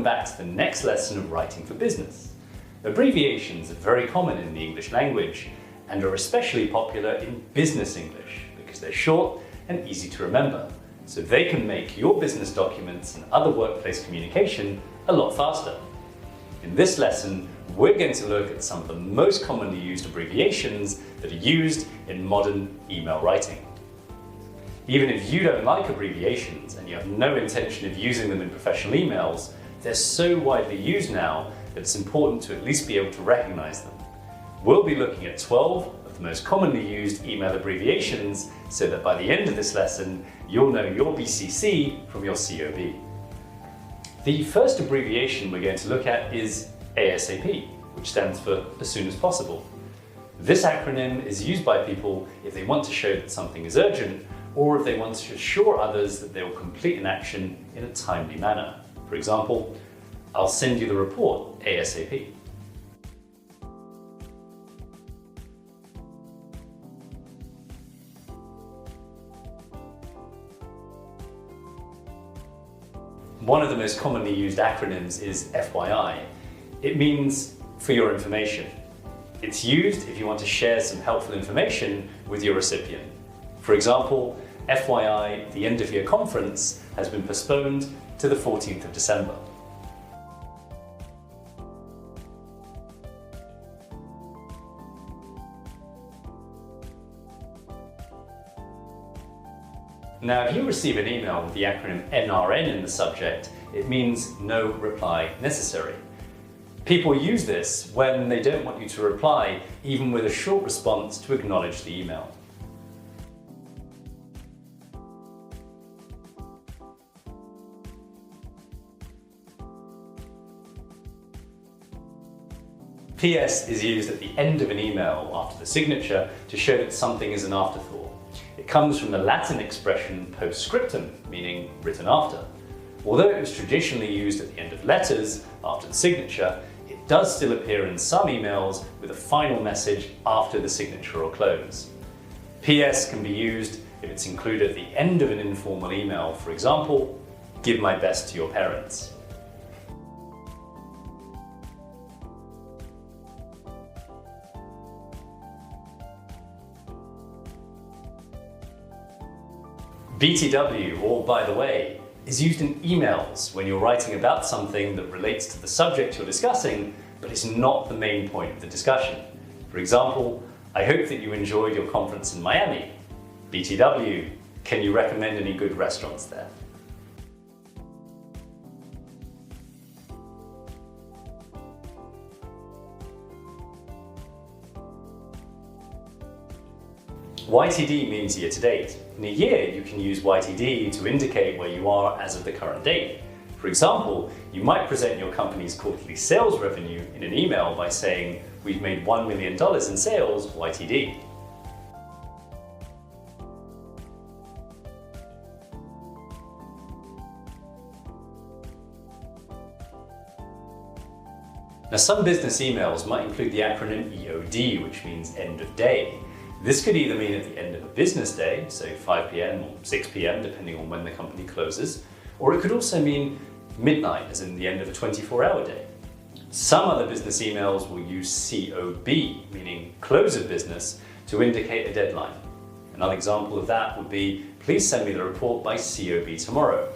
back to the next lesson of writing for business. Abbreviations are very common in the English language and are especially popular in business English because they're short and easy to remember, so they can make your business documents and other workplace communication a lot faster. In this lesson, we're going to look at some of the most commonly used abbreviations that are used in modern email writing. Even if you don't like abbreviations and you have no intention of using them in professional emails, they're so widely used now that it's important to at least be able to recognize them. We'll be looking at 12 of the most commonly used email abbreviations so that by the end of this lesson, you'll know your BCC from your COB. The first abbreviation we're going to look at is ASAP, which stands for as soon as possible. This acronym is used by people if they want to show that something is urgent or if they want to assure others that they will complete an action in a timely manner. For example, I'll send you the report ASAP. One of the most commonly used acronyms is FYI. It means for your information. It's used if you want to share some helpful information with your recipient. For example, FYI, the end of year conference has been postponed to the 14th of December. Now, if you receive an email with the acronym NRN in the subject, it means no reply necessary. People use this when they don't want you to reply, even with a short response to acknowledge the email. PS is used at the end of an email after the signature to show that something is an afterthought. It comes from the Latin expression postscriptum, meaning written after. Although it was traditionally used at the end of letters after the signature, it does still appear in some emails with a final message after the signature or close. PS can be used if it's included at the end of an informal email, for example, give my best to your parents. BTW, or by the way, is used in emails when you're writing about something that relates to the subject you're discussing, but is not the main point of the discussion. For example, I hope that you enjoyed your conference in Miami. BTW, can you recommend any good restaurants there? YTD means year to date. In a year, you can use YTD to indicate where you are as of the current date. For example, you might present your company's quarterly sales revenue in an email by saying, we've made $1 million in sales YTD. Now, some business emails might include the acronym EOD, which means end of day. This could either mean at the end of a business day, say 5 p.m. or 6 p.m. depending on when the company closes, or it could also mean midnight, as in the end of a 24-hour day. Some other business emails will use COB, meaning close of business, to indicate a deadline. Another example of that would be, please send me the report by COB tomorrow.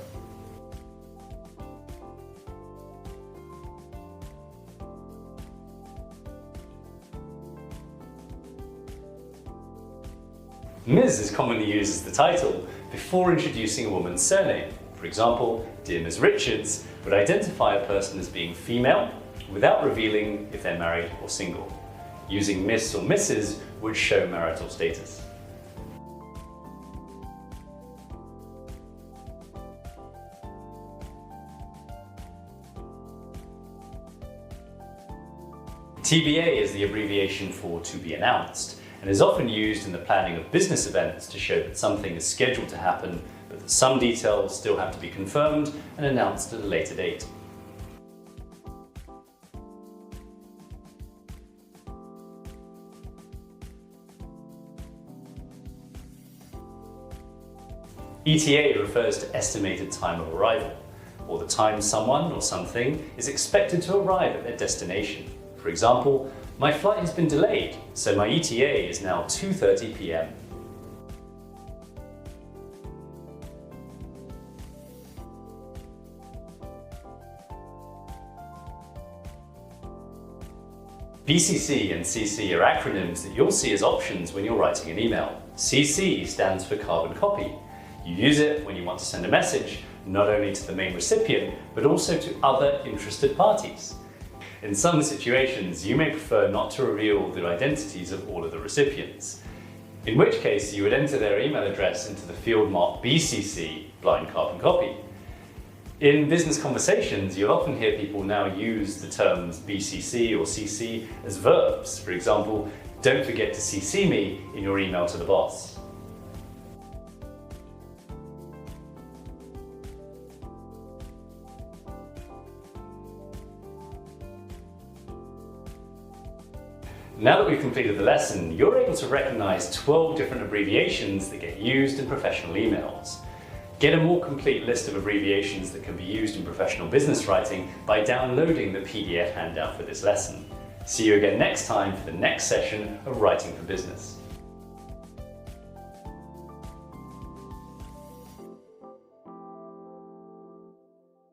Ms. is commonly used as the title before introducing a woman's surname. For example, dear Ms. Richards would identify a person as being female without revealing if they're married or single. Using Miss or Mrs. would show marital status. TBA is the abbreviation for to be announced, and is often used in the planning of business events to show that something is scheduled to happen, but that some details still have to be confirmed and announced at a later date. ETA refers to estimated time of arrival. or the time someone or something is expected to arrive at their destination. For example, my flight has been delayed, so my ETA is now 2:30 p.m. BCC and CC are acronyms that you'll see as options when you're writing an email. CC stands for carbon copy. You use it when you want to send a message, not only to the main recipient, but also to other interested parties. In some situations, you may prefer not to reveal the identities of all of the recipients, in which case you would enter their email address into the field marked BCC, blind carbon copy. In business conversations, you'll often hear people now use the terms BCC or CC as verbs. For example, don't forget to CC me in your email to the boss. Now that we've completed the lesson, you're able to recognize 12 different abbreviations that get used in professional emails. Get a more complete list of abbreviations that can be used in professional business writing by downloading the PDF handout for this lesson. See you again next time for the next session of Writing for Business.